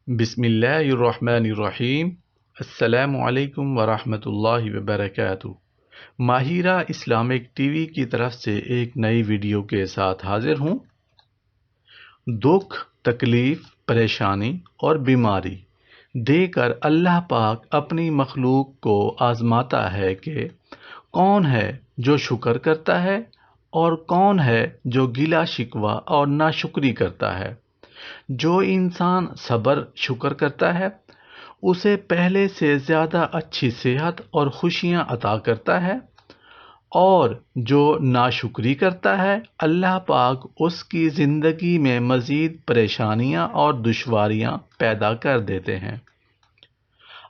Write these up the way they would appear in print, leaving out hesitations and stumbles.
بسم اللہ الرحمن الرحیم۔ السلام علیکم ورحمۃ اللہ وبرکاتہ۔ ماہرہ اسلامک ٹی وی کی طرف سے ایک نئی ویڈیو کے ساتھ حاضر ہوں۔ دکھ، تکلیف، پریشانی اور بیماری دے کر اللہ پاک اپنی مخلوق کو آزماتا ہے کہ کون ہے جو شکر کرتا ہے اور کون ہے جو گلہ شکوہ اور ناشکری کرتا ہے۔ جو انسان صبر شکر کرتا ہے اسے پہلے سے زیادہ اچھی صحت اور خوشیاں عطا کرتا ہے، اور جو ناشکری کرتا ہے اللہ پاک اس کی زندگی میں مزید پریشانیاں اور دشواریاں پیدا کر دیتے ہیں۔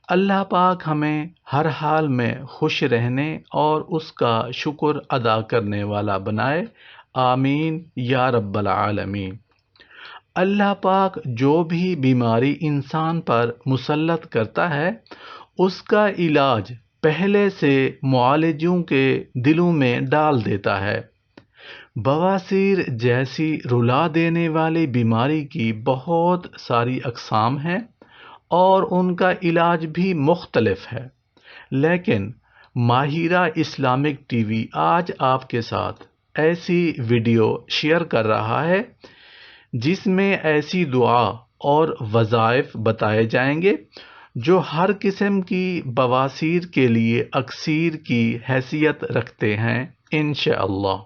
اللہ پاک ہمیں ہر حال میں خوش رہنے اور اس کا شکر ادا کرنے والا بنائے، آمین یا رب العالمین۔ اللہ پاک جو بھی بیماری انسان پر مسلط کرتا ہے اس کا علاج پہلے سے معالجوں کے دلوں میں ڈال دیتا ہے۔ بواسیر جیسی رلا دینے والی بیماری کی بہت ساری اقسام ہیں اور ان کا علاج بھی مختلف ہے، لیکن ماہرہ اسلامک ٹی وی آج آپ کے ساتھ ایسی ویڈیو شیئر کر رہا ہے جس میں ایسی دعا اور وظائف بتائے جائیں گے جو ہر قسم کی بواسیر کے لیے اکسیر کی حیثیت رکھتے ہیں انشاءاللہ۔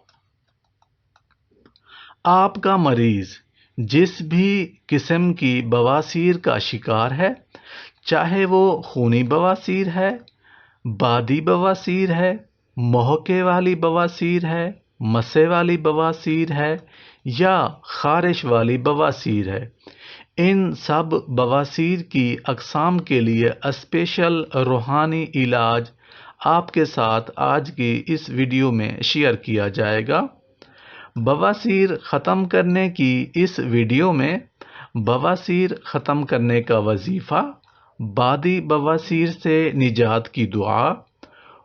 آپ کا مریض جس بھی قسم کی بواسیر کا شکار ہے، چاہے وہ خونی بواسیر ہے، بادی بواسیر ہے، محکے والی بواسیر ہے، مسے والی بواسیر ہے یا خارش والی بواسیر ہے، ان سب بواسیر کی اقسام کے لیے اسپیشل روحانی علاج آپ کے ساتھ آج کی اس ویڈیو میں شیئر کیا جائے گا۔ بواسیر ختم کرنے کی اس ویڈیو میں بواسیر ختم کرنے کا وظیفہ، بادی بواسیر سے نجات کی دعا،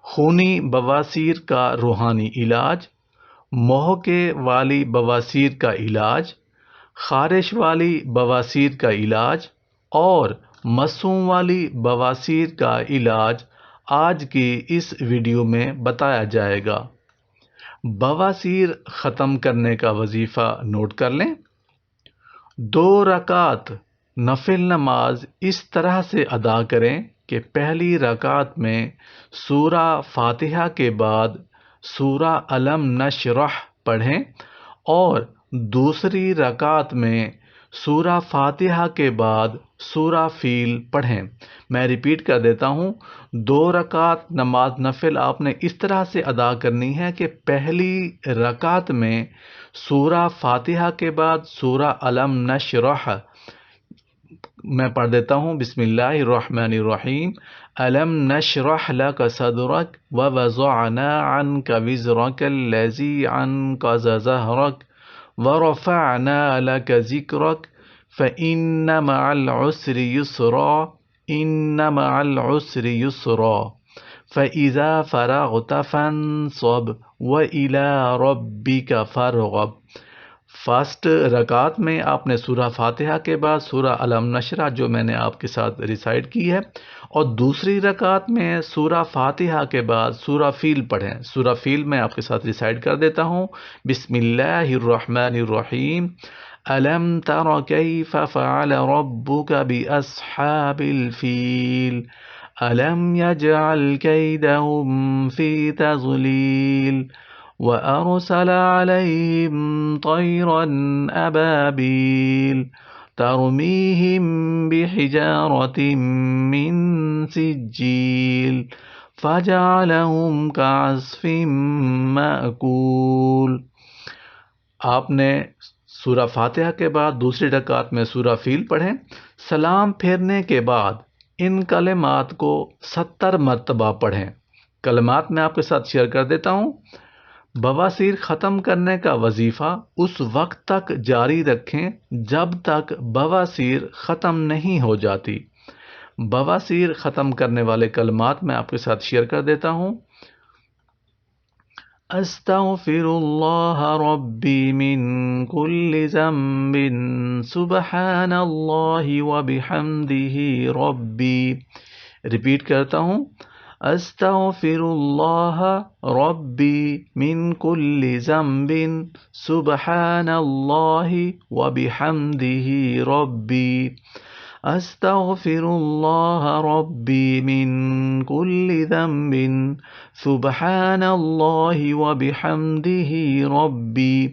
خونی بواسیر کا روحانی علاج، محکے والی بواسیر کا علاج، خارش والی بواسیر کا علاج اور مسوں والی بواسیر کا علاج آج کی اس ویڈیو میں بتایا جائے گا۔ بواسیر ختم کرنے کا وظیفہ نوٹ کر لیں۔ 2 رکعت نفل نماز اس طرح سے ادا کریں کہ پہلی رکعت میں سورہ فاتحہ کے بعد سورہ الم نشرح پڑھیں اور دوسری رکعت میں سورہ فاتحہ کے بعد سورہ فیل پڑھیں۔ میں ریپیٹ کر دیتا ہوں، 2 رکعت نماز نفل آپ نے اس طرح سے ادا کرنی ہے کہ پہلی رکعت میں سورہ فاتحہ کے بعد سورہ الم نشرح میں پڑھ دیتا ہوں۔ بسم اللہ الرحمن الرحیم۔ الم نشرح لک صدرک ووضعنا عنک وزرک الذی انقض ظہرک ورفعنا لک ذکرک فإن مع العسر یسرا ان مع العسر یسرا فإذا فرغت فانصب وإلى ربک فارغب۔ فرسٹ رکعت میں آپ نے سورہ فاتحہ کے بعد سورہ الم نشرح جو میں نے آپ کے ساتھ ریسائٹ کی ہے، اور دوسری رکعت میں سورہ فاتحہ کے بعد سورہ فیل پڑھیں۔ سورہ فیل میں آپ کے ساتھ ریسائٹ کر دیتا ہوں۔ بسم اللہ الرحمن الرحیم۔ الم تر کیف فعل ربک باصحاب الفیل الم یجعل کیدہم فی تضلیل وأرسل عليهم طيرا أبابيل ترميهم بحجارة من سجيل فجعلهم كعصف مأكول۔ آپ نے سورہ فاتحہ کے بعد دوسری رکعت میں سورہ فیل پڑھیں۔ سلام پھیرنے کے بعد ان کلمات کو 70 مرتبہ پڑھیں۔ کلمات میں آپ کے ساتھ شیئر کر دیتا ہوں۔ بواسیر ختم کرنے کا وظیفہ اس وقت تک جاری رکھیں جب تک بواسیر ختم نہیں ہو جاتی۔ بواسیر ختم کرنے والے کلمات میں آپ کے ساتھ شیئر کر دیتا ہوں۔ أستغفر الله ربي من كل ذنب سبحان الله وبحمده ربي. ریپیٹ کرتا ہوں. استغفر اللہ ربی من کل ذنب سبحان اللہ وبحمدہ ربی. استغفر اللہ ربی من کل ذنب سبحان اللہ وبحمدہ ربی.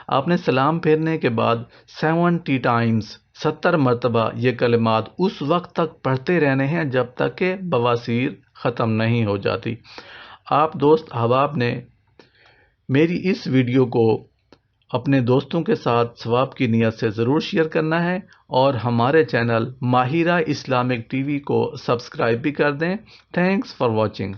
آپ نے سلام پھیرنے کے بعد 70 ٹائمز 70 مرتبہ یہ کلمات اس وقت تک پڑھتے رہنے ہیں جب تک کہ بواسیر ختم نہیں ہو جاتی. آپ دوست احباب نے میری اس ویڈیو کو اپنے دوستوں کے ساتھ ثواب کی نیت سے ضرور شیئر کرنا ہے اور ہمارے channel Mahira Islamic T V کو سبسکرائب بھی کر دیں. Thanks for watching.